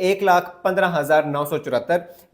1,15,974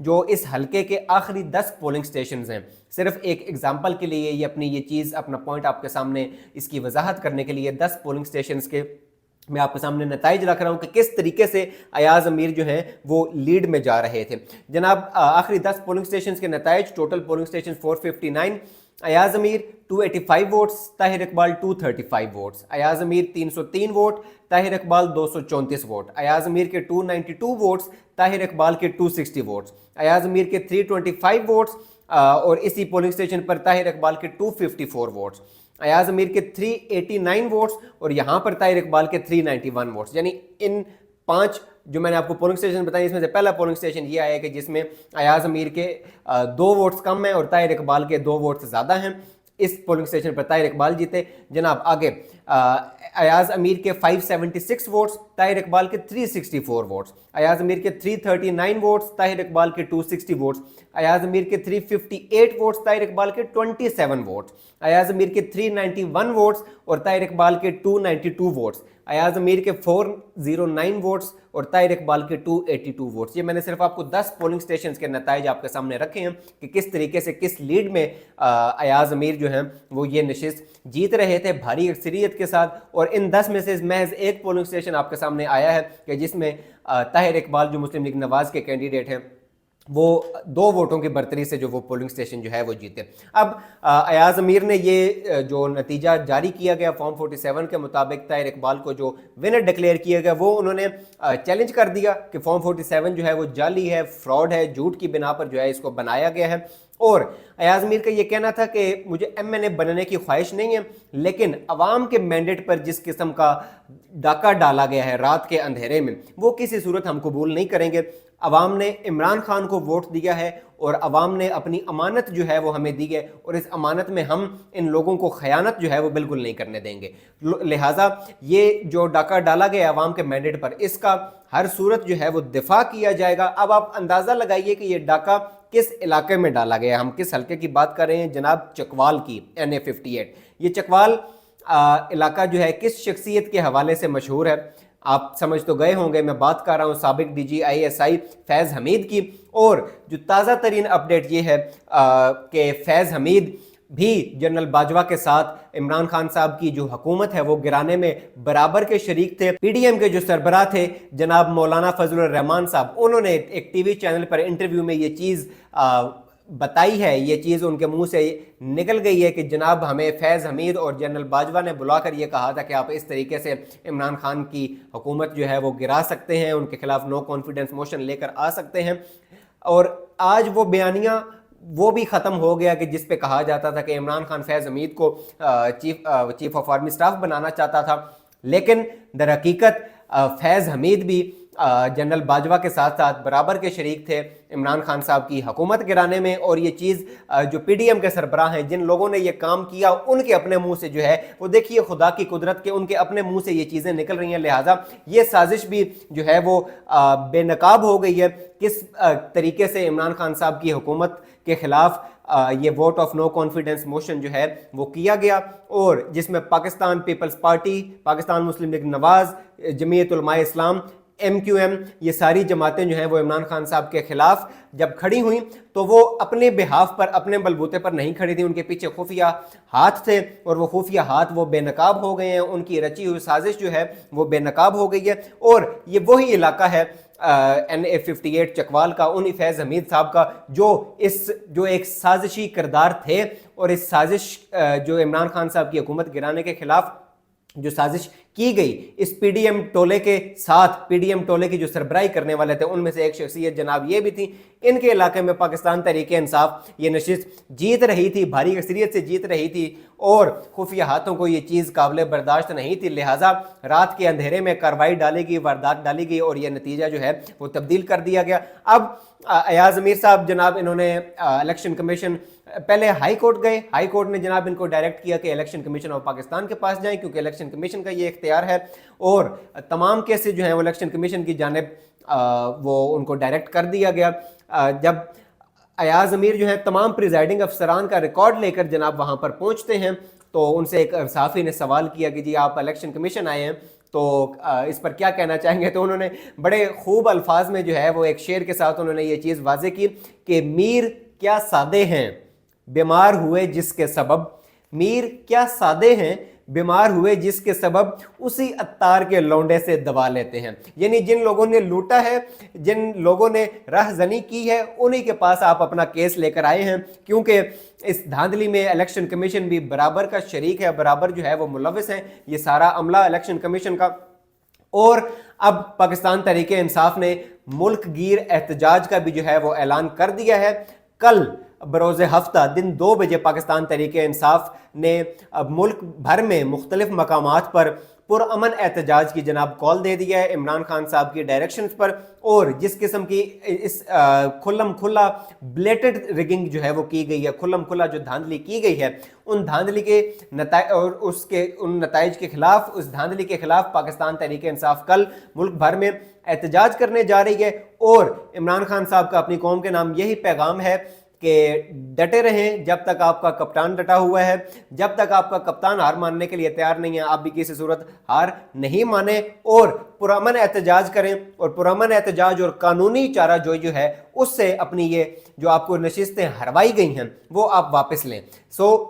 جو اس حلقے کے آخری 10 پولنگ سٹیشنز ہیں. صرف ایک ایگزامپل کے لیے یہ اپنی یہ چیز اپنا پوائنٹ آپ کے سامنے اس کی وضاحت کرنے کے لیے 10 پولنگ سٹیشنز کے میں آپ کے سامنے نتائج رکھ رہا ہوں کہ کس طریقے سے ایاز امیر جو ہیں وہ لیڈ میں جا رہے تھے. جناب آخری 10 پولنگ سٹیشنز کے نتائج: total polling station 459، Ayaz Amir 285 votes, Tahir Iqbal 235 votes, Ayaz Amir 303 vote, Tahir Iqbal 234 vote, Ayaz Amir کے 292 ووٹس، طاہر اقبال کے 260 ووٹس، ایاز امیر کے 325 ووٹس اور اسی پولنگ سٹیشن پر طاہر اقبال کے 254 ووٹس، ایاز امیر کے 389 ووٹس اور یہاں پر طاہر اقبال کے 391 ووٹس. یعنی ان 5 جو میں نے آپ کو پولنگ سٹیشن بتائی اس میں سے پہلا پولنگ سٹیشن یہ آیا کہ جس میں ایاز امیر کے 2 ووٹس کم ہیں اور طاہر اقبال کے 2 ووٹس زیادہ ہیں. اس پولنگ سٹیشن پر طاہر اقبال جیتے. جناب آگے ایاز امیر کے 576 ووٹس، طاہر اقبال کے 364 ووٹس، ایاز امیر کے 339 ووٹس، طاہر اقبال کے 260 ووٹس، ایاز امیر کے 358 ووٹس، طاہر اقبال کے 27 ووٹس، ایاز امیر کے 391 ووٹس اور طاہر اقبال کے 292 ووٹس، ایاز امیر کے 409 ووٹس اور طاہر اقبال کے 282 ووٹس. یہ میں نے صرف آپ کو 10 پولنگ سٹیشنز کے نتائج آپ کے سامنے رکھے ہیں کہ کس طریقے سے کس لیڈ میں ایاز امیر جو ہیں وہ یہ نشست جیت رہے تھے بھاری اکثریت کے ساتھ. اور ان 10 میں سے محض ایک پولنگ سٹیشن آپ کے سامنے آیا ہے کہ جس میں طاہر اقبال جو مسلم لیگ نواز کے کینڈیڈیٹ ہیں وہ 2 ووٹوں کی برتری سے جو وہ پولنگ سٹیشن جو ہے وہ جیتے. اب ایاز امیر نے یہ جو نتیجہ جاری کیا گیا فارم 47 کے مطابق طاہر اقبال کو جو ونر ڈکلیئر کیا گیا وہ انہوں نے چیلنج کر دیا کہ فارم 47 جو ہے وہ جعلی ہے، فراڈ ہے، جھوٹ کی بنا پر جو ہے اس کو بنایا گیا ہے. اور ایاز امیر کا یہ کہنا تھا کہ مجھے ایم این اے بننے کی خواہش نہیں ہے، لیکن عوام کے مینڈیٹ پر جس قسم کا ڈاکہ ڈالا گیا ہے رات کے اندھیرے میں وہ کسی صورت ہم قبول نہیں کریں گے. عوام نے عمران خان کو ووٹ دیا ہے اور عوام نے اپنی امانت جو ہے وہ ہمیں دی ہے اور اس امانت میں ہم ان لوگوں کو خیانت جو ہے وہ بالکل نہیں کرنے دیں گے. لہٰذا یہ جو ڈاکہ ڈالا گیا عوام کے مینڈیٹ پر اس کا ہر صورت جو ہے وہ دفاع کیا جائے گا. اب آپ اندازہ لگائیے کہ یہ ڈاکہ کس علاقے میں ڈالا گیا. ہم کس حلقے کی بات کر رہے ہیں جناب؟ چکوال کی، NA58. یہ چکوال علاقہ جو ہے کس شخصیت کے حوالے سے مشہور ہے؟ آپ سمجھ تو گئے ہوں گے میں بات کر رہا ہوں سابق DG ISI فیض حمید کی. اور جو تازہ ترین اپڈیٹ یہ ہے کہ فیض حمید بھی جنرل باجوہ کے ساتھ عمران خان صاحب کی جو حکومت ہے وہ گرانے میں برابر کے شریک تھے. PDM کے جو سربراہ تھے جناب مولانا فضل الرحمان صاحب، انہوں نے ایک ٹی وی چینل پر انٹرویو میں یہ چیز بتائی ہے، یہ چیز ان کے منہ سے نکل گئی ہے کہ جناب ہمیں فیض حمید اور جنرل باجوہ نے بلا کر یہ کہا تھا کہ آپ اس طریقے سے عمران خان کی حکومت جو ہے وہ گرا سکتے ہیں، ان کے خلاف نو کانفیڈنس موشن لے کر آ سکتے ہیں. اور آج وہ بیانیہ وہ بھی ختم ہو گیا کہ جس پہ کہا جاتا تھا کہ عمران خان فیض حمید کو چیف آف آرمی سٹاف بنانا چاہتا تھا، لیکن در حقیقت فیض حمید بھی جنرل باجوہ کے ساتھ ساتھ برابر کے شریک تھے عمران خان صاحب کی حکومت گرانے میں. اور یہ چیز جو PDM کے سربراہ ہیں جن لوگوں نے یہ کام کیا ان کے اپنے منہ سے جو ہے وہ دیکھیے خدا کی قدرت کے ان کے اپنے منہ سے یہ چیزیں نکل رہی ہیں. لہٰذا یہ سازش بھی جو ہے وہ بے نقاب ہو گئی ہے. کس طریقے سے عمران خان صاحب کی حکومت کے خلاف یہ vote of no confidence motion جو ہے وہ کیا گیا اور جس میں پاکستان پیپلز پارٹی، پاکستان مسلم لیگ نواز، جمعیت علماء اسلام، MQM، یہ ساری جماعتیں جو ہیں وہ عمران خان صاحب کے خلاف جب کھڑی ہوئیں تو وہ اپنے بہاف پر اپنے بلبوتے پر نہیں کھڑی تھیں، ان کے پیچھے خفیہ ہاتھ تھے اور وہ خفیہ ہاتھ وہ بے نقاب ہو گئے ہیں. ان کی رچی ہوئی سازش جو ہے وہ بے نقاب ہو گئی ہے. اور یہ وہی علاقہ ہے NA58 چکوال کا، انہی فیض حمید صاحب کا جو ایک سازشی کردار تھے اور اس سازش جو عمران خان صاحب کی حکومت گرانے کے خلاف جو سازش کی گئی اس PDM ٹولے کے ساتھ، PDM ٹولے کی جو سربراہی کرنے والے تھے ان میں سے ایک شخصیت جناب یہ بھی تھی. ان کے علاقے میں پاکستان تحریک انصاف یہ نشست جیت رہی تھی، بھاری اکثریت سے جیت رہی تھی اور خفیہ ہاتھوں کو یہ چیز قابل برداشت نہیں تھی. لہٰذا رات کے اندھیرے میں کارروائی ڈالی گئی، واردات ڈالی گئی اور یہ نتیجہ جو ہے وہ تبدیل کر دیا گیا. اب ایاز امیر صاحب جناب انہوں نے الیکشن کمیشن پہلے ہائی کورٹ گئے، ہائی کورٹ نے جناب ان کو ڈائریکٹ کیا کہ الیکشن کمیشن آف پاکستان کے پاس جائیں کیونکہ الیکشن کمیشن کا یہ اختیار ہے اور تمام کیسز جو ہیں وہ الیکشن کمیشن کی جانب وہ ان کو ڈائریکٹ کر دیا گیا. جب ایاز امیر جو ہے تمام پریزائڈنگ افسران کا ریکارڈ لے کر جناب وہاں پر پہنچتے ہیں تو ان سے ایک صحافی نے سوال کیا کہ جی آپ الیکشن کمیشن آئے ہیں تو اس پر کیا کہنا چاہیں گے؟ تو انہوں نے بڑے خوب الفاظ میں جو ہے وہ ایک شعر کے ساتھ انہوں نے یہ چیز واضح کی کہ میر کیا سادے ہیں بیمار ہوئے جس کے سبب، میر کیا سادے ہیں بیمار ہوئے جس کے سبب، اسی عطار کے لونڈے سے دوا لیتے ہیں۔ یعنی جن لوگوں نے لوٹا ہے، جن لوگوں نے راہ زنی کی ہے، انہی کے پاس آپ اپنا کیس لے کر آئے ہیں، کیونکہ اس دھاندلی میں الیکشن کمیشن بھی برابر کا شریک ہے، برابر جو ہے وہ ملوث ہیں، یہ سارا عملہ الیکشن کمیشن کا۔ اور اب پاکستان تحریک انصاف نے ملک گیر احتجاج کا بھی جو ہے وہ اعلان کر دیا ہے۔ کل بروز ہفتہ دن 2 بجے پاکستان تحریک انصاف نے اب ملک بھر میں مختلف مقامات پر پرامن احتجاج کی جناب کال دے دیا ہے عمران خان صاحب کی ڈائریکشنز پر، اور جس قسم کی اس کھلم کھلا بلیٹڈ ریگنگ جو ہے وہ کی گئی ہے، کھلم کھلا جو دھاندلی کی گئی ہے، ان دھاندلی کے نتائج اور ان نتائج کے خلاف، اس دھاندلی کے خلاف پاکستان تحریک انصاف کل ملک بھر میں احتجاج کرنے جا رہی ہے۔ اور عمران خان صاحب کا اپنی قوم کے نام یہی پیغام ہے کہ ڈٹے رہیں جب تک آپ کا کپتان ڈٹا ہوا ہے، جب تک آپ کا کپتان ہار ماننے کے لیے تیار نہیں ہے آپ بھی کسی صورت ہار نہیں مانیں، اور پرامن احتجاج کریں، اور پرامن احتجاج اور قانونی چارہ جوئی جو ہے اس سے اپنی یہ جو آپ کو نشستیں ہروائی گئی ہیں وہ آپ واپس لیں۔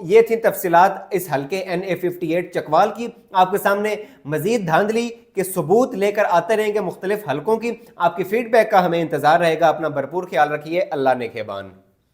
یہ تھی تفصیلات اس حلقے NA58 چکوال کی۔ آپ کے سامنے مزید دھاندلی کے ثبوت لے کر آتے رہیں گے مختلف حلقوں کی۔ آپ کی فیڈ بیک کا ہمیں انتظار رہے گا۔ اپنا بھرپور خیال رکھیے۔ اللہ نگہبان۔